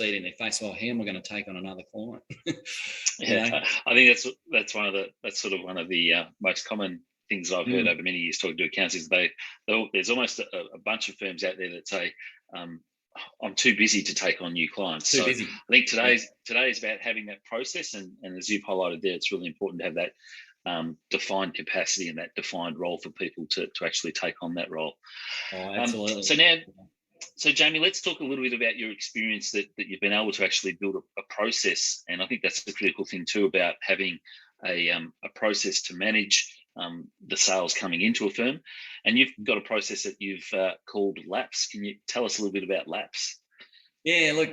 in their face. Oh, how am I going to take on another client? Yeah, I think that's sort of one of the most common things I've heard over many years talking to accountants is there's almost a bunch of firms out there that say, I'm too busy to take on new clients. Too busy. I think today is about having that process, and as you've highlighted there, it's really important to have that defined capacity and that defined role for people to actually take on that role. Oh, absolutely. So Jamie, let's talk a little bit about your experience that you've been able to actually build a process, and I think that's the critical thing too about having a process to manage the sales coming into a firm. And you've got a process that you've called LAPS. Can you tell us a little bit about LAPS? Yeah, look,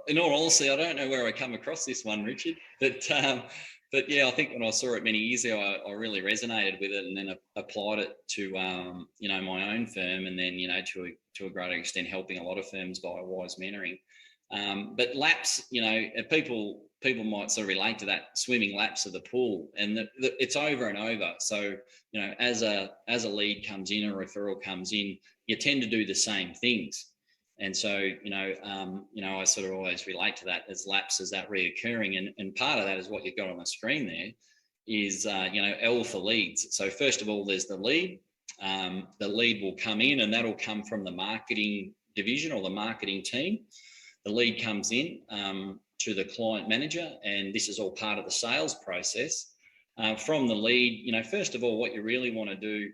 in all honesty, I don't know where I come across this one, Richard, but yeah, I think when I saw it many years ago, I really resonated with it, and then applied it to my own firm, and then to a greater extent helping a lot of firms by wise mentoring. But laps, people might sort of relate to that swimming laps of the pool, and it's over and over. So as a lead comes in, a referral comes in, you tend to do the same things. And so, I sort of always relate to that as laps, as that reoccurring. And part of that is what you've got on the screen there is, L for leads. So first of all, there's the lead. The lead will come in, and that'll come from the marketing division or the marketing team. The lead comes in to the client manager, and this is all part of the sales process. From the lead, first of all, what you really want to do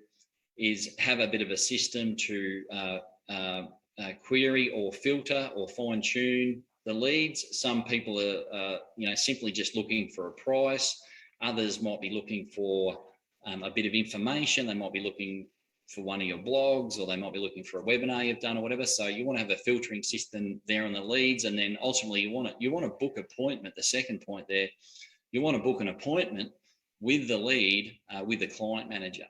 is have a bit of a system to query or filter or fine tune the leads. Some people are, simply just looking for a price. Others might be looking for a bit of information. They might be looking for one of your blogs, or they might be looking for a webinar you've done or whatever. So you want to have a filtering system there on the leads, and then ultimately you want to book appointment. The second point there, you want to book an appointment with the lead, with the client manager.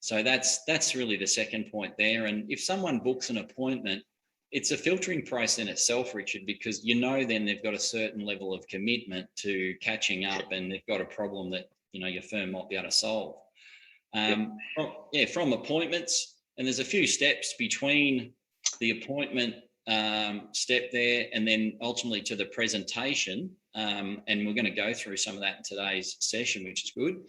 So that's really the second point there. And if someone books an appointment, it's a filtering process in itself, Richard, because then they've got a certain level of commitment to catching up, and they've got a problem that your firm might be able to solve. From appointments, and there's a few steps between the appointment step there and then ultimately to the presentation, and we're going to go through some of that in today's session, which is good.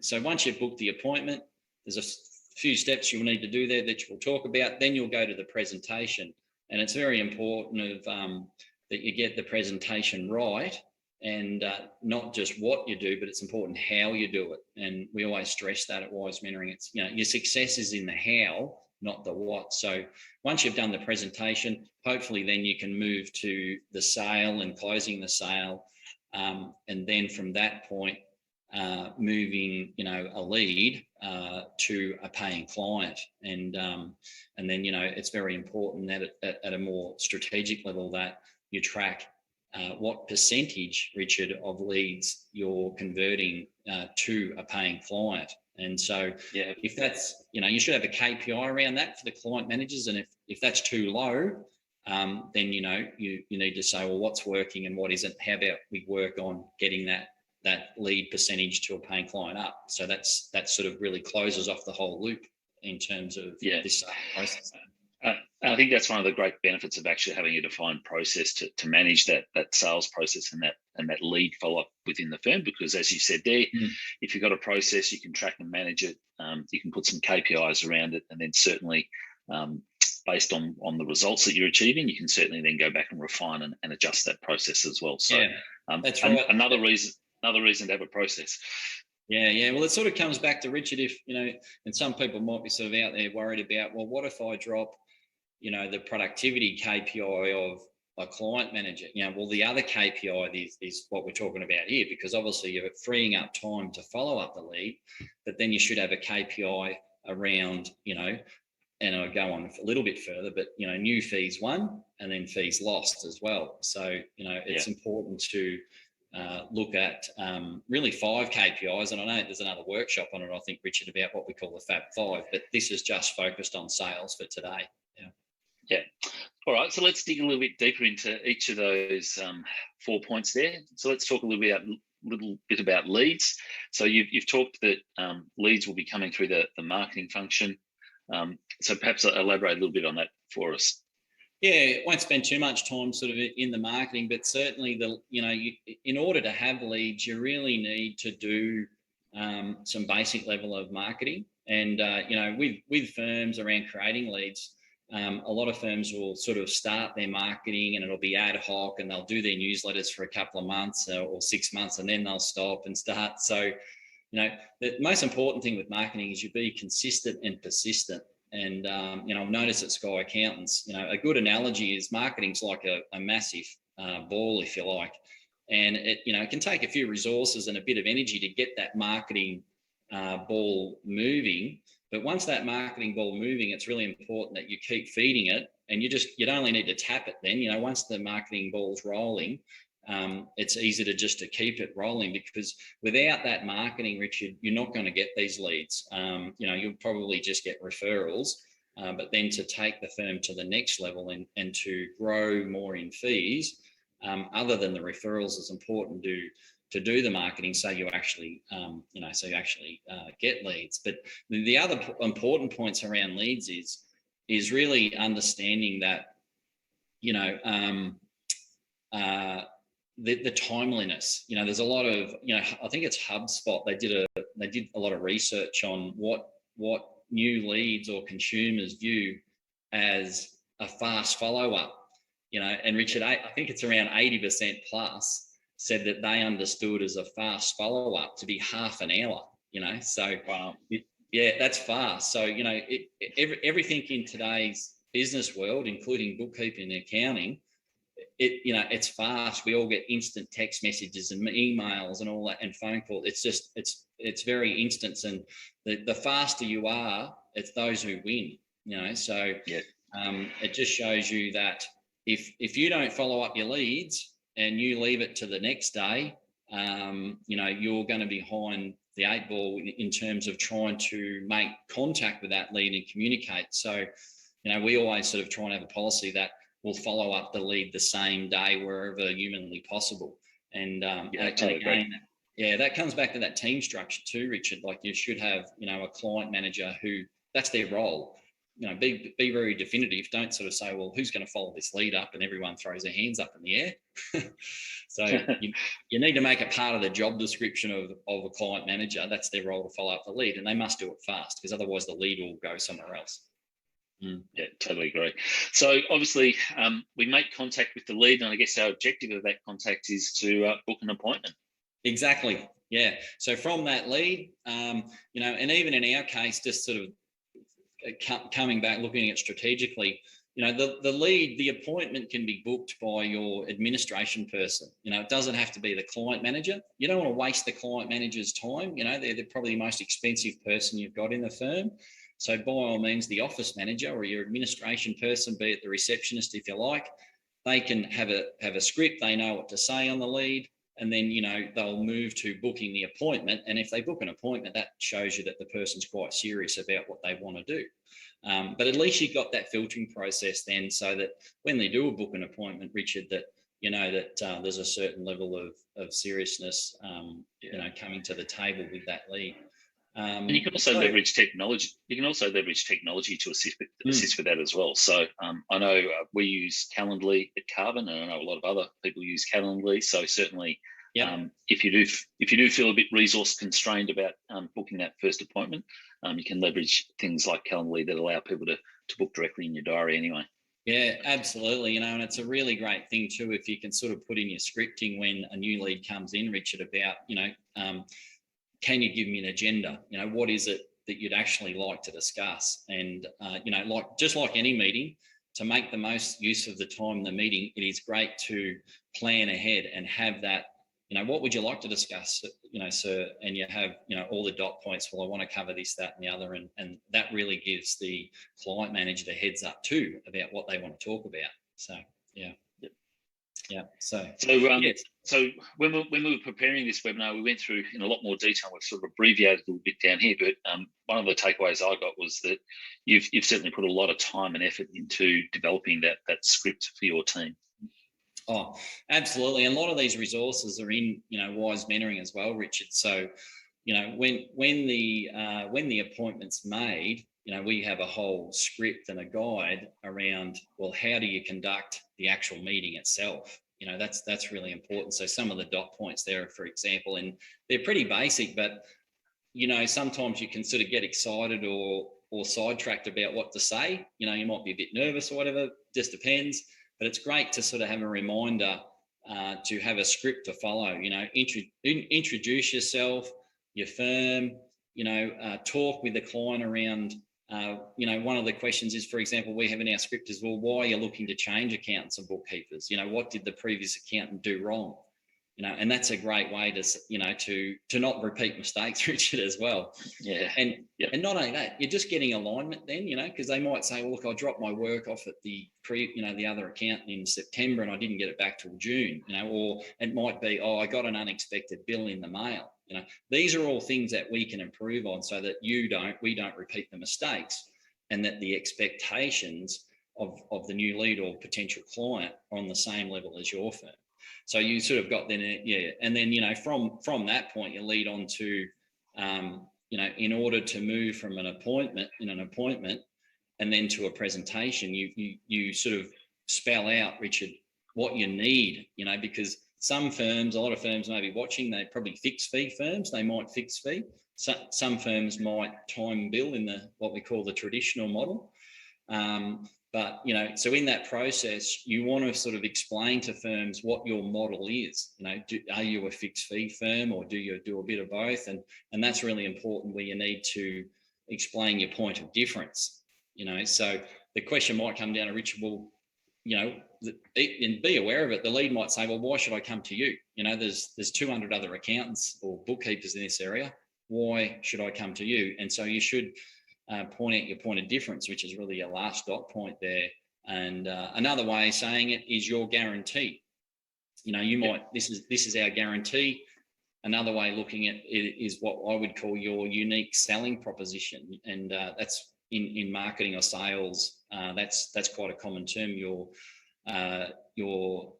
So once you've booked the appointment, there's a few steps you'll need to do there that we'll talk about. Then you'll go to the presentation, and it's very important that you get the presentation right, and not just what you do, but it's important how you do it. And we always stress that at Wise Mentoring. It's your success is in the how, not the what. So once you've done the presentation, hopefully then you can move to the sale and closing the sale, and then from that point moving a lead to a paying client. And then it's very important that at a more strategic level that you track what percentage, Richard, of leads you're converting to a paying client. And so if that's, you should have a KPI around that for the client managers. And if that's too low, then, you need to say, well, what's working and what isn't? How about we work on getting that lead percentage to a paying client up? So that sort of really closes off the whole loop in terms of this process. I think that's one of the great benefits of actually having a defined process to manage that sales process and that lead follow-up within the firm, because as you said there, if you've got a process, you can track and manage it. You can put some KPIs around it, and then certainly based on the results that you're achieving, you can certainly then go back and refine and adjust that process as well. So that's right. Another reason to have a process. Yeah. Well, it sort of comes back to, Richard, if, and some people might be sort of out there worried about, well, what if I drop, the productivity KPI of a client manager? Well, the other KPI is what we're talking about here, because obviously you're freeing up time to follow up the lead, but then you should have a KPI around, and I'll go on a little bit further, but, new fees won and then fees lost as well. So, it's important to look at really 5 KPIs. And I know there's another workshop on it, I think, Richard, about what we call the Fab 5, but this is just focused on sales for today. Yeah. All right. So let's dig a little bit deeper into each of those 4 points there. So let's talk a little bit about leads. So you've talked that leads will be coming through the marketing function. So perhaps elaborate a little bit on that for us. Yeah, won't spend too much time sort of in the marketing, but certainly in order to have leads, you really need to do some basic level of marketing. And with firms around creating leads, a lot of firms will sort of start their marketing and it'll be ad hoc, and they'll do their newsletters for a couple of months or 6 months, and then they'll stop and start. So the most important thing with marketing is you be consistent and persistent. And I've noticed at Sky Accountants, a good analogy is marketing's like a massive ball, if you like, and it can take a few resources and a bit of energy to get that marketing ball moving. But once that marketing ball moving, it's really important that you keep feeding it, and you'd only need to tap it then. Once the marketing ball's rolling, it's easy to keep it rolling, because without that marketing, Richard, you're not going to get these leads. You'll probably just get referrals, but then to take the firm to the next level and to grow more in fees, other than the referrals, is important to do the marketing so you actually get leads. But the other important points around leads is really understanding that the timeliness. There's a lot of, I think it's HubSpot. They did a lot of research on what new leads or consumers view as a fast follow-up. And Richard, I think it's around 80% plus said that they understood as a fast follow-up to be half an hour. So wow, yeah, that's fast. So everything in today's business world, including bookkeeping and accounting, it's fast. We all get instant text messages and emails and all that, and phone calls. It's very instant, and the faster you are, it's those who win. So yeah. It just shows you that if you don't follow up your leads and you leave it to the next day, you're going to be behind the 8 ball in terms of trying to make contact with that lead and communicate. So we always sort of try and have a policy that we'll follow up the lead the same day wherever humanly possible. And that comes back to that team structure too, Richard. Like, you should have a client manager who, that's their role. Be very definitive. Don't sort of say, well, who's going to follow this lead up, and everyone throws their hands up in the air. So you need to make it part of the job description of a client manager. That's their role, to follow up the lead, and they must do it fast, because otherwise the lead will go somewhere else. Yeah, totally agree. So obviously we make contact with the lead, and I guess our objective of that contact is to book an appointment. Exactly. Yeah. So from that lead, and even in our case, just sort of coming back, looking at strategically, the lead, the appointment can be booked by your administration person. It doesn't have to be the client manager. You don't want to waste the client manager's time. They're probably the most expensive person you've got in the firm. So by all means, the office manager or your administration person, be it the receptionist, if you like, they can have a script. They know what to say on the lead, and then they'll move to booking the appointment. And if they book an appointment, that shows you that the person's quite serious about what they want to do. But at least you've got that filtering process then, so that when they do book an appointment, Richard, that there's a certain level of seriousness coming to the table with that lead. And you can also leverage technology. You can also leverage technology to assist with that as well. So I know we use Calendly at Carbon, and I know a lot of other people use Calendly. So certainly, if you do feel a bit resource constrained about booking that first appointment, you can leverage things like Calendly that allow people to book directly in your diary anyway. Yeah, absolutely. And it's a really great thing too, if you can sort of put in your scripting when a new lead comes in, Richard, about can you give me an agenda? What is it that you'd actually like to discuss? And, like any meeting, to make the most use of the time in the meeting, it is great to plan ahead and have that, what would you like to discuss, sir? And you have, all the dot points. Well, I want to cover this, that, and the other. And that really gives the client manager the heads up too about what they want to talk about. So, yeah. Yeah. So when we were preparing this webinar, we went through in a lot more detail. We've sort of abbreviated a little bit down here, but one of the takeaways I got was that you've certainly put a lot of time and effort into developing that script for your team. Oh, absolutely. And a lot of these resources are in, Wise Mentoring as well, Richard. So, when the appointment's made, we have a whole script and a guide around, well, how do you conduct the actual meeting itself? That's really important. So some of the dot points there, for example, and they're pretty basic, but sometimes you can sort of get excited or sidetracked about what to say. You might be a bit nervous or whatever, just depends. But it's great to sort of have a reminder to have a script to follow. Introduce yourself, your firm, talk with the client around, one of the questions is, for example, we have in our script is, well, why are you looking to change accountants and bookkeepers? What did the previous accountant do wrong? And that's a great way to not repeat mistakes, Richard, as well. Yeah. And not only that, you're just getting alignment then, because they might say, well, look, I dropped my work off at the other accountant in September and I didn't get it back till June, or it might be, I got an unexpected bill in the mail. These are all things that we can improve on so that we don't repeat the mistakes, and that the expectations of the new lead or potential client are on the same level as your firm. So you sort of got then, and then from that point you lead on to, in order to move from an appointment and then to a presentation, you sort of spell out, Richard, what you need, because some firms, a lot of firms may be watching, they're probably fixed fee firms, they might fixed fee. Some firms might time bill in what we call the traditional model. But, so in that process, you want to sort of explain to firms what your model is. Are you a fixed fee firm, or do you do a bit of both? And that's really important, where you need to explain your point of difference. So the question might come down to, Richard, well, and be aware of it. The lead might say, well, why should I come to you? There's 200 other accountants or bookkeepers in this area. Why should I come to you? And so you should point out your point of difference, which is really your last dot point there. And another way of saying it is your guarantee. You might, this is our guarantee. Another way of looking at it is what I would call your unique selling proposition. And that's in marketing or sales, that's quite a common term, your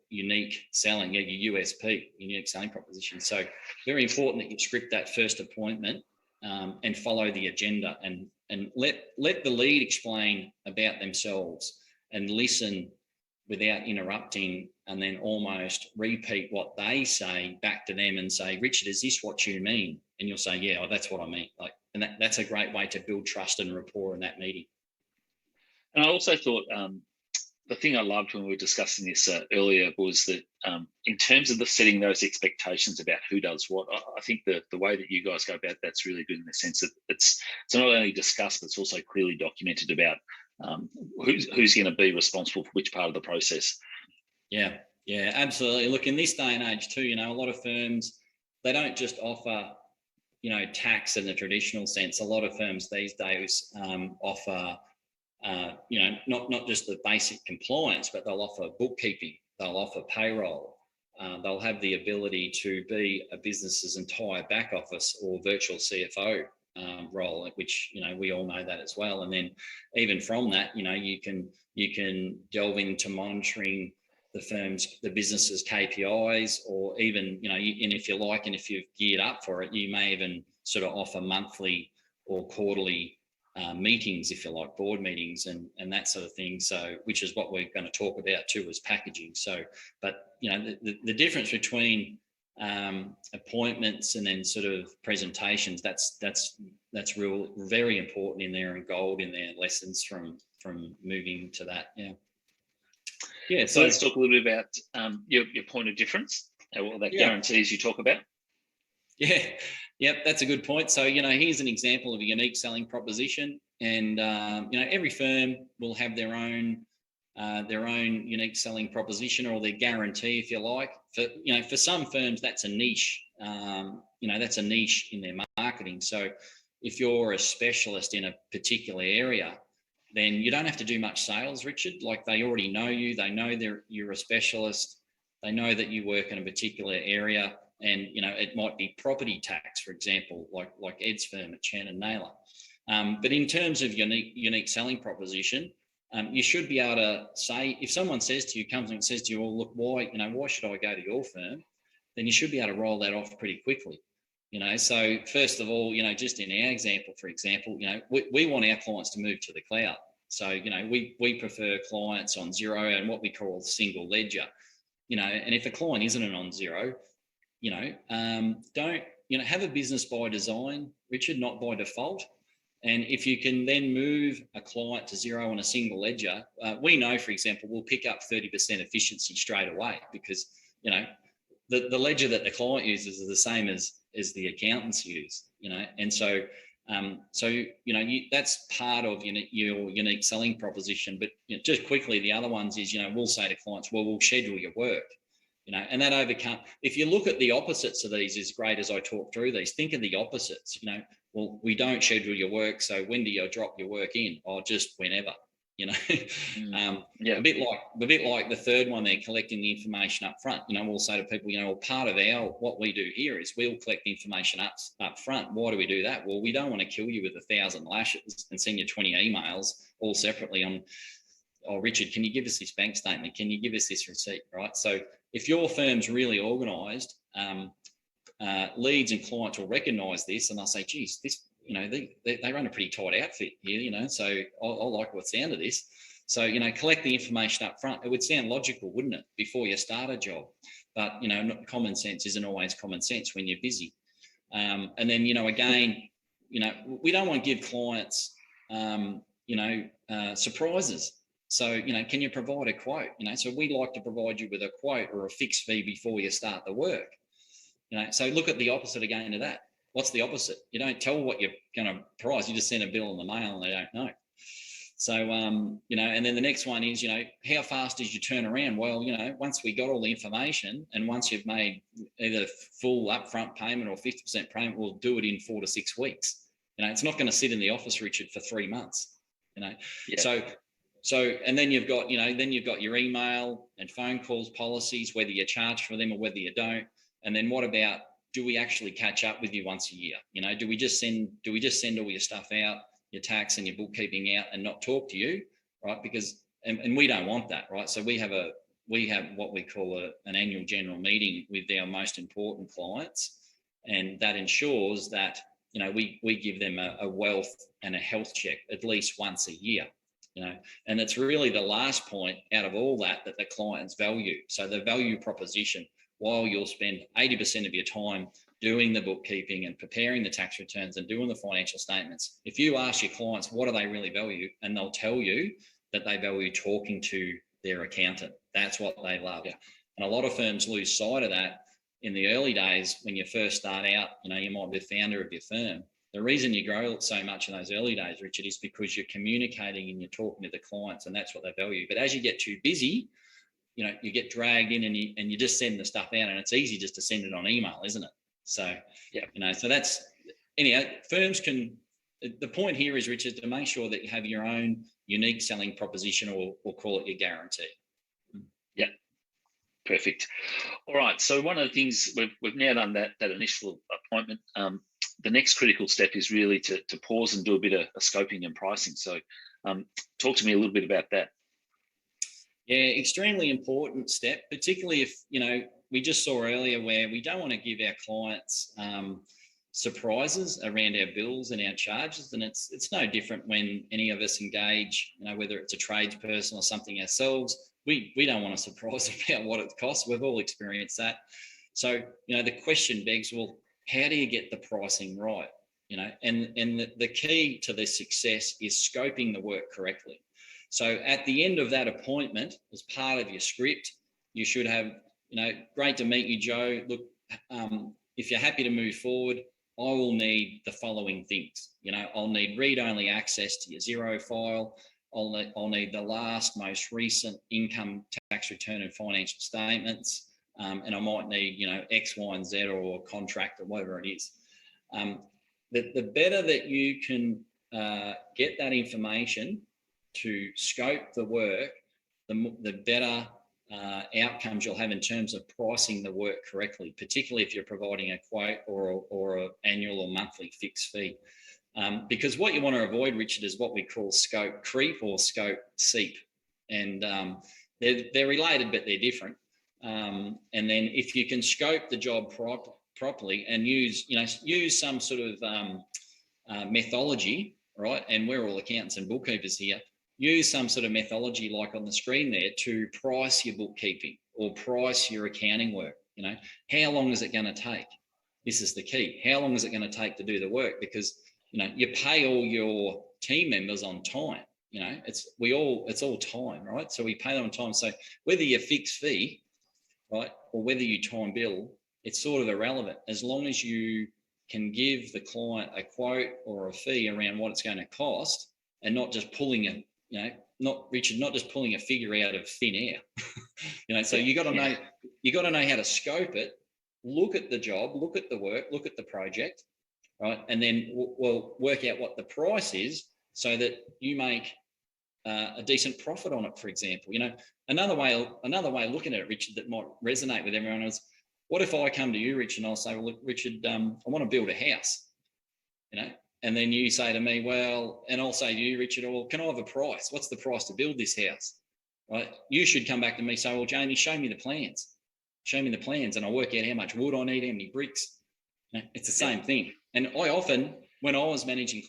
unique selling, your USP, unique selling proposition. So very important that you script that first appointment and follow the agenda, and let the lead explain about themselves and listen without interrupting, and then almost repeat what they say back to them and say, Richard, is this what you mean? And you'll say, yeah, that's what I mean. And that's a great way to build trust and rapport in that meeting. And I also thought the thing I loved when we were discussing this earlier was that in terms of setting those expectations about who does what, I think the way that you guys go about that's really good, in the sense that it's not only discussed, but it's also clearly documented about who's going to be responsible for which part of the process. Yeah, absolutely. Look, in this day and age too, a lot of firms, they don't just offer, tax in the traditional sense. A lot of firms these days offer, not just the basic compliance, but they'll offer bookkeeping, they'll offer payroll, they'll have the ability to be a business's entire back office or virtual CFO role, which we all know that as well. And then even from that, you can delve into monitoring the business's KPIs, or even and if you like, and if you've geared up for it, you may even sort of offer monthly or quarterly meetings, if you like, board meetings and that sort of thing. So, which is what we're going to talk about too, as packaging. So, but the difference between appointments and then sort of presentations, that's real, very important in there, and gold in there, lessons from moving to that. Yeah. So let's talk a little bit about your point of difference, what that guarantees you talk about. Yeah. Yep, that's a good point. So, here's an example of a unique selling proposition, and every firm will have their own unique selling proposition, or their guarantee, if you like. For some firms, that's a niche. That's a niche in their marketing. So, if you're a specialist in a particular area, then you don't have to do much sales, Richard. Like, they already know you. They know you're a specialist. They know that you work in a particular area. And it might be property tax, for example, like Ed's firm at Chan and Naylor. But in terms of unique selling proposition, you should be able to say, if someone comes and says to you, well, look, why should I go to your firm? Then you should be able to roll that off pretty quickly. So first of all, just in our example, for example, we want our clients to move to the cloud. So, we prefer clients on Xero and what we call single ledger, and if a client isn't on Xero, don't, have a business by design, Richard, not by default. And if you can then move a client to Xero on a single ledger, we know, for example, we'll pick up 30% efficiency straight away because, the ledger that the client uses is the same as the accountants use, and so that's part of your unique selling proposition. But just quickly, the other ones is, we'll say to clients, well, we'll schedule your work, and that overcome. If you look at the opposites of these, as great as I talk through these, think of the opposites. Well, we don't schedule your work, so when do you drop your work in? Or just whenever. A bit like the third one there, collecting the information up front. We'll say to people, well, part of what we do here is we'll collect the information up front. Why do we do that? Well, we don't want to kill you with 1,000 lashes and send you 20 emails all separately on, oh, Richard, can you give us this bank statement? Can you give us this receipt? Right. So if your firm's really organised, leads and clients will recognise this, and they'll say, geez, this, they run a pretty tight outfit here, so I like what sound of this. So, collect the information up front. It would sound logical, wouldn't it, before you start a job? But, common sense isn't always common sense when you're busy. And then, again, we don't want to give clients, surprises. So, can you provide a quote? So we like to provide you with a quote or a fixed fee before you start the work. So look at the opposite again of that. What's the opposite? You don't tell what you're going to price. You just send a bill in the mail and they don't know. So, and then the next one is, how fast is your turnaround? Well, once we got all the information and once you've made either full upfront payment or 50% payment, we'll do it in 4 to 6 weeks. It's not going to sit in the office, Richard, for 3 months. Yeah. So, and then you've got, your email and phone calls policies, whether you charge for them or whether you don't. And then what about, do we actually catch up with you once a year? Do we just send all your stuff out, your tax and your bookkeeping out, and not talk to you, right? Because and we don't want that, right? So we have what we call an annual general meeting with our most important clients, and that ensures that we give them a wealth and a health check at least once a year. And it's really the last point out of all that the clients value. So the value proposition. While you'll spend 80% of your time doing the bookkeeping and preparing the tax returns and doing the financial statements, if you ask your clients what do they really value, and they'll tell you that they value talking to their accountant. That's what they love. Yeah. And a lot of firms lose sight of that in the early days when you first start out. You might be the founder of your firm. The reason you grow so much in those early days, Richard, is because you're communicating and you're talking to the clients, and that's what they value. But as you get too busy, you get dragged in and you just send the stuff out, and it's easy just to send it on email, isn't it? So, yeah, so that's, anyhow, firms can, the point here is, Richard, to make sure that you have your own unique selling proposition, or call it your guarantee. Yeah, perfect. All right, so one of the things we've now done that initial appointment. The next critical step is really to pause and do a bit of scoping and pricing. So talk to me a little bit about that. Yeah, extremely important step, particularly if, we just saw earlier where we don't want to give our clients surprises around our bills and our charges. And it's no different when any of us engage, whether it's a tradesperson or something ourselves, we don't want to surprise about what it costs. We've all experienced that. So, the question begs, well, how do you get the pricing right? And the key to this success is scoping the work correctly. So at the end of that appointment, as part of your script, you should have, great to meet you, Joe. Look, if you're happy to move forward, I will need the following things. I'll need read-only access to your Xero file. I'll need the most recent income tax return and financial statements. And I might need, X, Y, and Z, or a contract, or whatever it is. The better that you can get that information to scope the work, the better outcomes you'll have in terms of pricing the work correctly, particularly if you're providing a quote or an annual or monthly fixed fee. Because what you want to avoid, Richard, is what we call scope creep or scope seep. And they're related, but they're different. And then if you can scope the job properly and use some sort of methodology, right? And we're all accountants and bookkeepers here. Use some sort of methodology like on the screen there to price your bookkeeping or price your accounting work. How long is it going to take? This is the key. How long is it going to take to do the work? Because, you pay all your team members on time. It's all time, right? So we pay them on time. So whether you fix fee, right, or whether you time bill, it's sort of irrelevant as long as you can give the client a quote or a fee around what it's going to cost, and not just pulling not just pulling a figure out of thin air. So you got to know how to scope it, look at the job, look at the work, look at the project, right, and then we'll work out what the price is so that you make a decent profit on it. For example, another way of looking at it, Richard, that might resonate with everyone is, what if I come to you, Richard, and I'll say, well, look, Richard, I want to build a house, and then you say to me, well, and I'll say to you, Richard, well, can I have a price? What's the price to build this house? Right? You should come back to me and say, well, Jamie, show me the plans. Show me the plans, and I'll work out how much wood I need, how many bricks. It's the same thing. And I often, when I was managing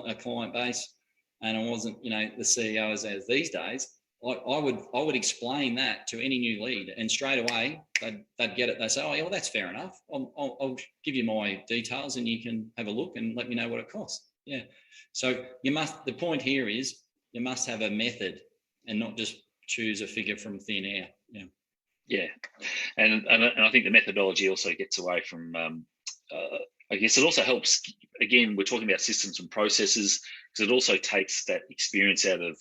a client base, and I wasn't, the CEO as these days, I would explain that to any new lead, and straight away they'd get it. They say, oh yeah, well, that's fair enough. I'll give you my details and you can have a look and let me know what it costs. Yeah. So the point here is you must have a method and not just choose a figure from thin air. Yeah. Yeah. And I think the methodology also gets away from, I guess it also helps, again, we're talking about systems and processes, because it also takes that experience out of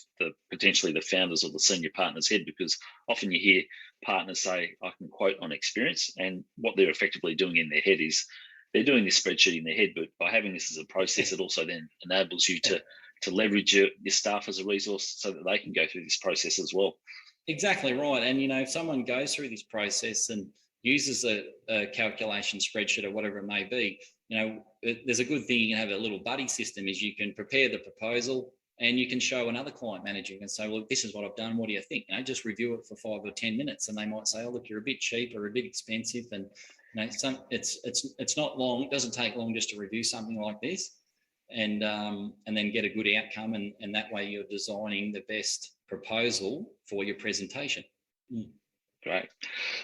potentially the founders or the senior partner's head, because often you hear partners say, I can quote on experience, and what they're effectively doing in their head is they're doing this spreadsheet in their head, but by having this as a process, it also then enables you to leverage your staff as a resource so that they can go through this process as well. Exactly right. And, if someone goes through this process and uses a calculation spreadsheet or whatever it may be, there's a good thing you can have a little buddy system, is you can prepare the proposal and you can show another client manager and say, well, this is what I've done. What do you think? Just review it for 5 or 10 minutes. And they might say, oh, look, you're a bit cheap or a bit expensive. And, it's not long. It doesn't take long just to review something like this and then get a good outcome. And that way you're designing the best proposal for your presentation. Great,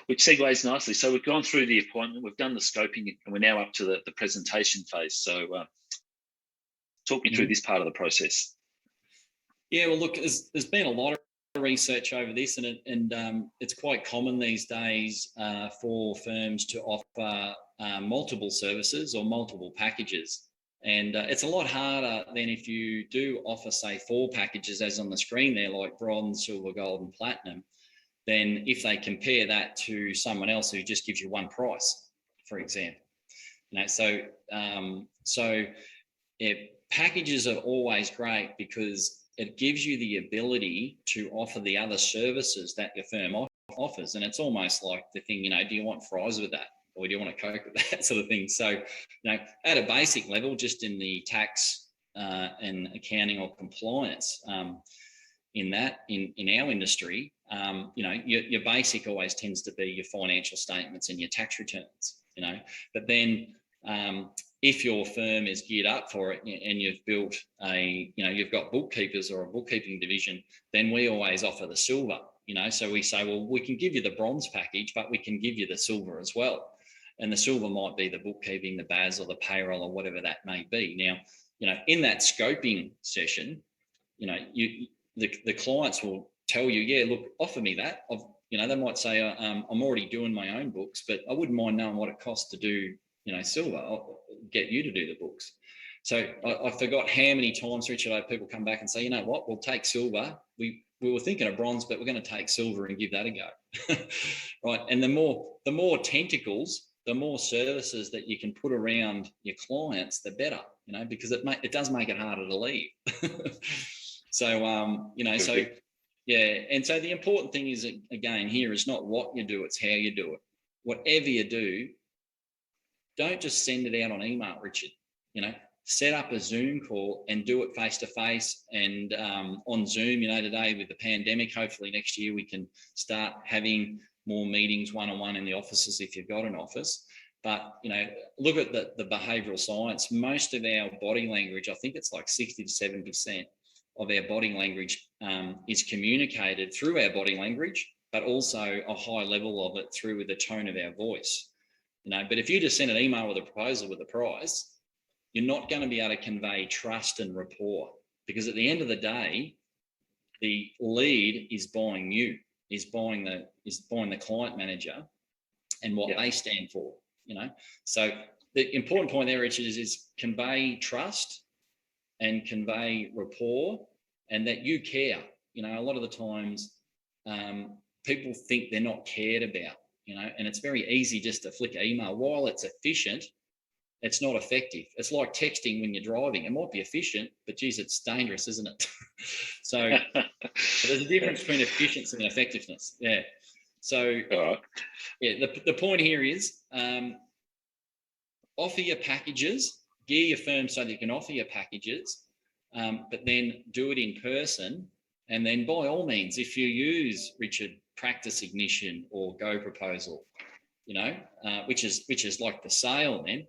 which segues nicely. So we've gone through the appointment, we've done the scoping, and we're now up to the presentation phase. So talk me through this part of the process. Yeah, well, look, there's been a lot of research over this, and it's quite common these days for firms to offer multiple services or multiple packages. And it's a lot harder than if you do offer, say, 4 packages as on the screen there, like bronze, silver, gold, and platinum. Then if they compare that to someone else who just gives you one price, for example. Packages are always great because it gives you the ability to offer the other services that your firm offers. And it's almost like the thing, do you want fries with that? Or do you want a Coke with that sort of thing? So, at a basic level, just in the tax and accounting or compliance, in our industry, your basic always tends to be your financial statements and your tax returns, but then if your firm is geared up for it and you've built you've got bookkeepers or a bookkeeping division, then we always offer the silver, so we say, well, we can give you the bronze package, but we can give you the silver as well. And the silver might be the bookkeeping, the BAS, or the payroll, or whatever that may be. Now, in that scoping session, the clients will tell you, yeah, look, offer me that. They might say, I'm already doing my own books, but I wouldn't mind knowing what it costs to do, silver. I'll get you to do the books. So I forgot how many times, Richard, I had people come back and say, you know what, we'll take silver. We were thinking of bronze, but we're going to take silver and give that a go. Right. And the more tentacles, the more services that you can put around your clients, the better, because it does make it harder to leave. So, yeah. And so the important thing is, again, here is not what you do, it's how you do it. Whatever you do, don't just send it out on email, Richard. Set up a Zoom call and do it face to face and on Zoom. Today with the pandemic, hopefully next year we can start having more meetings one-on-one in the offices if you've got an office. But, look at the behavioural science. Most of our body language, I think it's like 60 to 7% of our body language is communicated through our body language, but also a high level of it through the tone of our voice. But if you just send an email with a proposal with a price, you're not going to be able to convey trust and rapport, because at the end of the day, the lead is buying you, is buying the client manager and what they stand for. So the important point there, Richard, is convey trust and convey rapport, and that you care. A lot of the times people think they're not cared about, and it's very easy just to flick an email. While it's efficient, it's not effective. It's like texting when you're driving. It might be efficient, but geez, it's dangerous, isn't it? So there's a difference between efficiency and effectiveness. Yeah. So the point here is offer your packages, gear your firm so that you can offer your packages, but then do it in person. And then by all means, if you use, Richard, Practice Ignition or Go Proposal, which is like the sale then,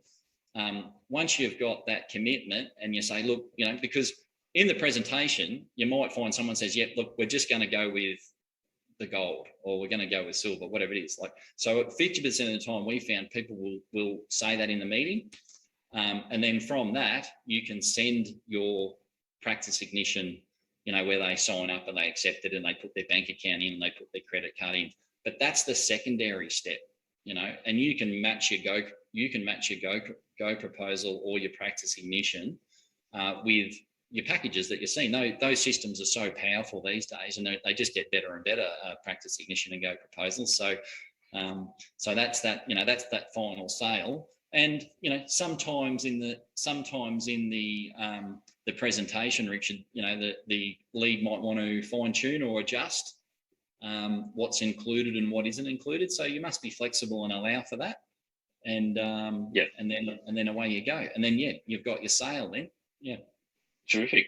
once you've got that commitment and you say, look, because in the presentation, you might find someone says, yep, look, we're just going to go with the gold, or we're going to go with silver, whatever it is. So 50% of the time we found people will say that in the meeting. And then from that, you can send your Practice Ignition, where they sign up and they accept it and they put their bank account in and they put their credit card in. But that's the secondary step, and you can match your Go Proposal or your Practice Ignition with your packages that you're seeing. Those systems are so powerful these days, and they just get better and better. Practice Ignition and Go Proposals. So that's that. That's that final sale. And sometimes in the presentation, Richard, the lead might want to fine tune or adjust what's included and what isn't included. So you must be flexible and allow for that. And and then away you go. And then you've got your sale then. Yeah. Terrific.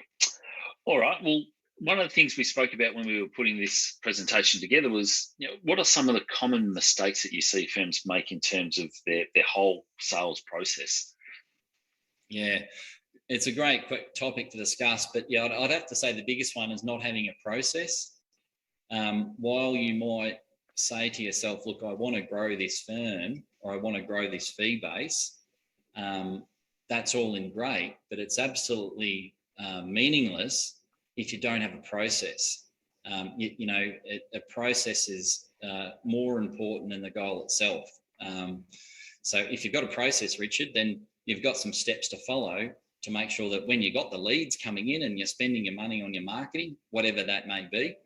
All right. Well, one of the things we spoke about when we were putting this presentation together was, what are some of the common mistakes that you see firms make in terms of their whole sales process? Yeah, it's a great quick topic to discuss, but I'd have to say the biggest one is not having a process. While you might say to yourself, look, I want to grow this firm or I want to grow this fee base, that's all in great, but it's absolutely meaningless if you don't have a process. A process is more important than the goal itself. So if you've got a process, Richard, then you've got some steps to follow to make sure that when you've got the leads coming in and you're spending your money on your marketing, whatever that may be,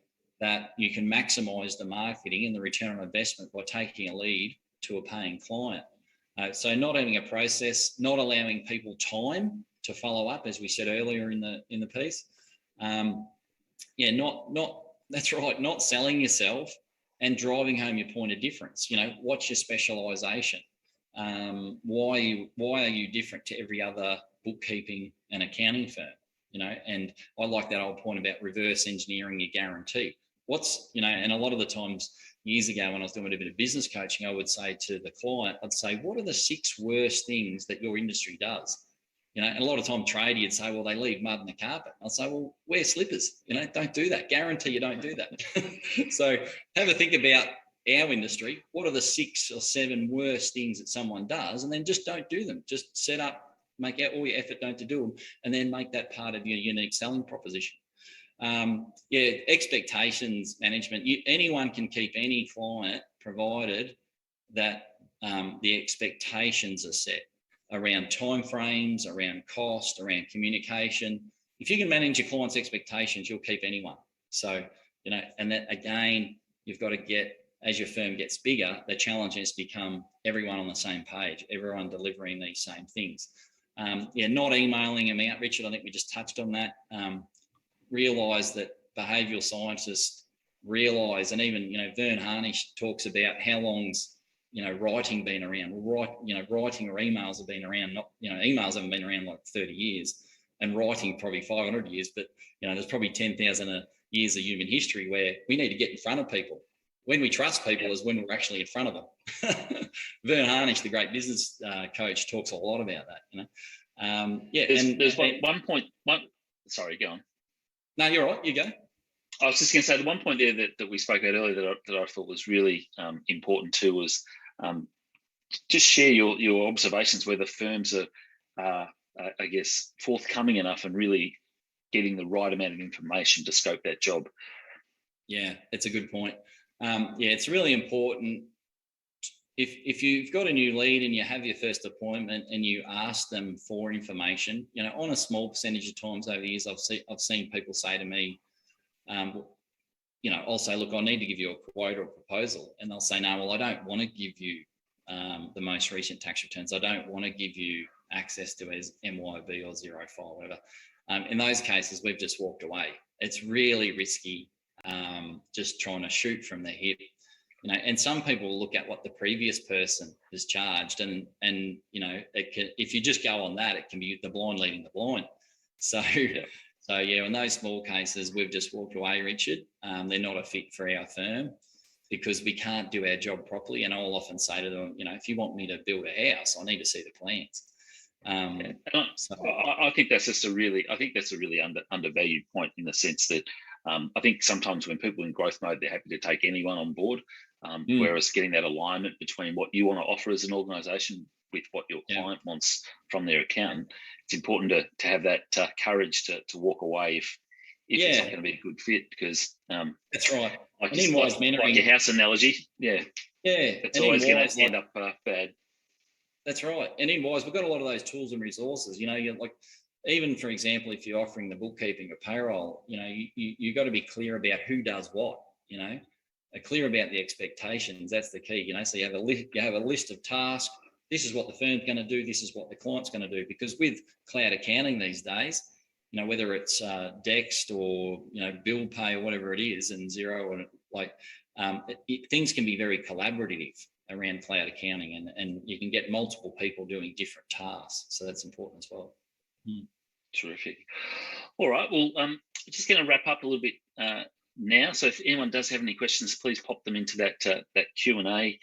that you can maximize the marketing and the return on investment by taking a lead to a paying client. So not having a process, not allowing people time to follow up, as we said earlier in the piece. That's right, not selling yourself and driving home your point of difference. What's your specialization? Why are you different to every other bookkeeping and accounting firm? And I like that old point about reverse engineering your guarantee. And a lot of the times years ago when I was doing a bit of business coaching, I would say to the client, what are the 6 worst things that your industry does? And a lot of time tradie would say, well, they leave mud in the carpet. I'll say, well, wear slippers. Don't do that. Guarantee you don't do that. So have a think about our industry. What are the 6 or 7 worst things that someone does? And then just don't do them. Just set up, make out all your effort don't to do them, and then make that part of your unique selling proposition. Expectations management. Anyone can keep any client, provided that the expectations are set around timeframes, around cost, around communication. If you can manage your client's expectations, you'll keep anyone. So, and that again, you've got to get, as your firm gets bigger, the challenge has become everyone on the same page, everyone delivering these same things. Not emailing them out, Richard. I think we just touched on that. Realise that behavioural scientists realise, and even Vern Harnish talks about how long's writing been around. Writing or emails have been around. Emails haven't been around like 30 years, and writing probably 500 years. But there's probably 10,000 years of human history where we need to get in front of people. when we trust people is when we're actually in front of them. Vern Harnish, the great business coach, talks a lot about that. You know, There's one point. Sorry, go on. No, you're right. You go. I was just going to say the one point there that we spoke about earlier that I thought was really important too was just share your observations where the firms are I guess, forthcoming enough and really getting the right amount of information to scope that job. Yeah, it's a good point. It's really important. If you've got a new lead and you have your first appointment and you ask them for information, you know, on a small percentage of times over the years, I've seen people say to me, you know, I'll say, look, I need to give you a quote or a proposal, and they'll say, no, well, I don't want to give you the most recent tax returns. I don't want to give you access to as MYB or 05, whatever. In those cases, we've just walked away. It's really risky, just trying to shoot from the hip. You know, and some people look at what the previous person has charged, and you know, if you just go on that, it can be the blind leading the blind. So, in those small cases, we've just walked away, Richard. They're not a fit for our firm because we can't do our job properly. And I'll often say to them, you know, if you want me to build a house, I need to see the plans. I think that's just a really undervalued point in the sense that I think sometimes when people are in growth mode, they're happy to take anyone on board. Whereas getting that alignment between what you want to offer as an organisation with what your client wants from their accountant, it's important to have that courage to walk away if it's not going to be a good fit, because that's right. Like your house analogy, it's always going to end up bad. That's right. And in Wise, we've got a lot of those tools and resources. You know, you're like, even for example, if you're offering the bookkeeping or payroll, you know, you got to be clear about who does what. You know, clear about the expectations. That's the key. You know, so you have a list of tasks. This is what the firm's going to do. This is what the client's going to do. Because with cloud accounting these days, you know, whether it's Dext or, you know, bill pay or whatever it is, and Xero, or like things can be very collaborative around cloud accounting, and you can get multiple people doing different tasks. So that's important as well. Terrific. All right. Well, just going to wrap up a little bit now. So if anyone does have any questions, please pop them into that Q&A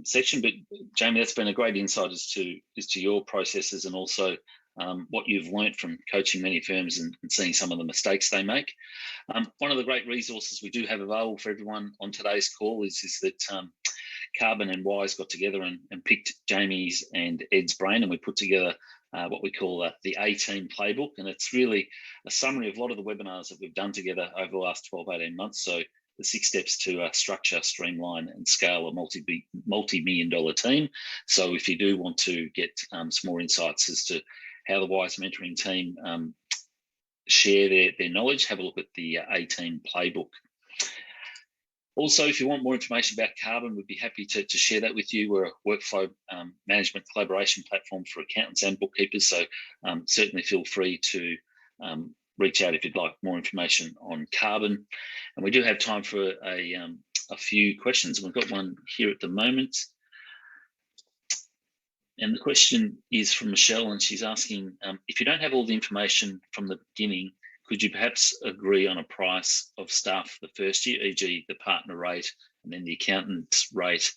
section. But Jamie, that's been a great insight as to your processes and also what you've learnt from coaching many firms and seeing some of the mistakes they make. One of the great resources we do have available for everyone on today's call is that Carbon and Wise got together and picked Jamie's and Ed's brain, and we put together what we call the A-Team playbook. And it's really a summary of a lot of the webinars that we've done together over the last 12, 18 months. So the 6 steps to structure, streamline, and scale a multi-million-dollar team. So if you do want to get some more insights as to how the Wise mentoring team share their knowledge, have a look at the A-Team playbook. Also, if you want more information about Carbon, we'd be happy to share that with you. We're a workflow management collaboration platform for accountants and bookkeepers. So certainly feel free to reach out if you'd like more information on Carbon. And we do have time for a few questions. We've got one here at the moment. And the question is from Michelle, and she's asking, if you don't have all the information from the beginning, could you perhaps agree on a price of staff for the first year, e.g. the partner rate and then the accountant's rate,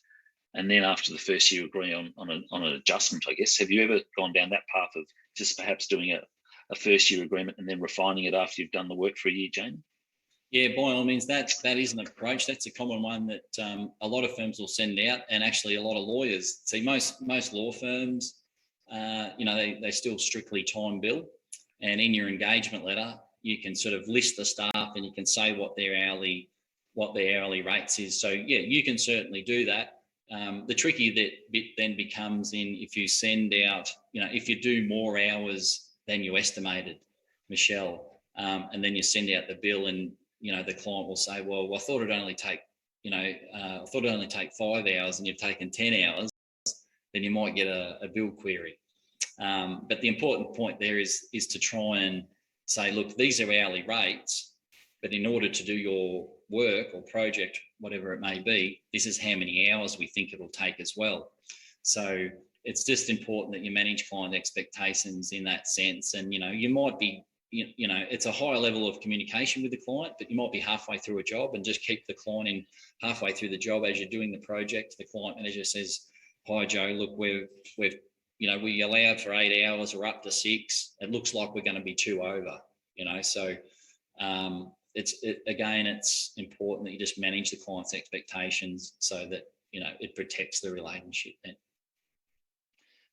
and then after the first year agree on an adjustment, I guess? Have you ever gone down that path of just perhaps doing a first year agreement and then refining it after you've done the work for a year, Jamie? Yeah, by all means, that is an approach. That's a common one that a lot of firms will send out, and actually a lot of lawyers. See, most law firms, you know, they still strictly time bill, and in your engagement letter, you can sort of list the staff and you can say what their hourly rates is. So yeah, you can certainly do that. The tricky bit then becomes if you send out, you know, if you do more hours than you estimated, Michelle, and then you send out the bill, and you know the client will say, well, I thought it'd only take, you know, I thought it'd only take 5 hours, and you've taken 10 hours. Then you might get a bill query. But the important point there is to try and say, look, these are hourly rates, but in order to do your work or project, whatever it may be, this is how many hours we think it'll take as well. So it's just important that you manage client expectations in that sense. And, you know, you might be you know, it's a higher level of communication with the client, but you might be halfway through a job and just keep the client in halfway through the job as you're doing the project. The client manager says, "Hi Joe, look, we've you know, we allowed for 8 hours or up to 6. It looks like we're going to be 2 over." You know, so again, it's important that you just manage the client's expectations so that, you know, it protects the relationship then.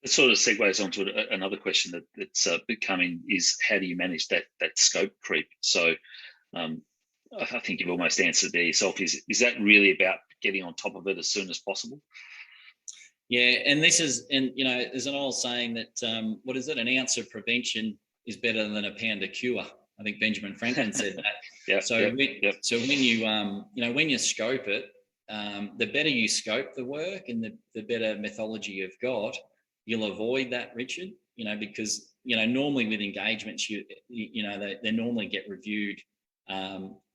It sort of segues onto another question that's becoming is how do you manage that scope creep? So I think you've almost answered there yourself. Is that really about getting on top of it as soon as possible? Yeah, and you know, there's an old saying that what is it? An ounce of prevention is better than a pound of cure. I think Benjamin Franklin said that. So when you you know, when you scope it, the better you scope the work and the better methodology you've got, you'll avoid that, Richard. You know, because, you know, normally with engagements, you know, they normally get reviewed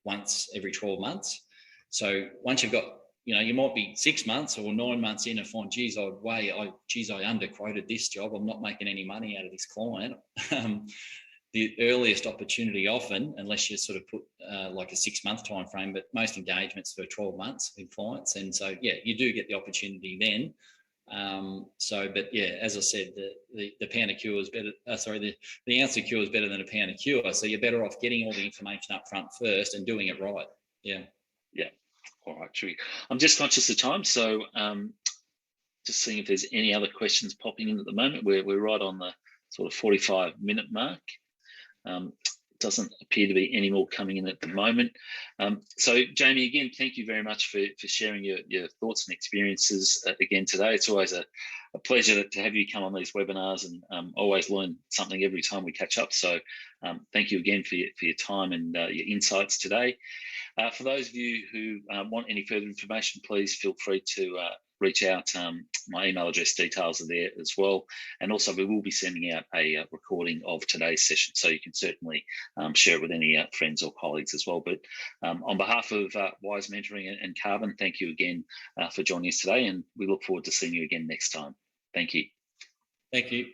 once every 12 months. So once you've got, you know, you might be 6 months or 9 months in and find, geez, I underquoted this job. I'm not making any money out of this client. The earliest opportunity often, unless you sort of put like a 6-month time frame, but most engagements for 12 months with clients. And so, yeah, you do get the opportunity then. But yeah, as I said, the pound of cure is better. The ounce of cure is better than a pound of cure. So you're better off getting all the information up front first and doing it right. Yeah. Yeah. All right, Chewy. I'm just conscious of time, so just seeing if there's any other questions popping in at the moment. We're right on the sort of 45-minute mark. Doesn't appear to be any more coming in at the moment. So Jamie, again, thank you very much for sharing your thoughts and experiences again today. It's always a pleasure to have you come on these webinars, and always learn something every time we catch up. So thank you again for your time and your insights today. For those of you who want any further information, please feel free to reach out. My email address details are there as well. And also we will be sending out a recording of today's session, so you can certainly share it with any friends or colleagues as well. But on behalf of Wise Mentoring and Carbon, thank you again for joining us today, and we look forward to seeing you again next time. Thank you. Thank you.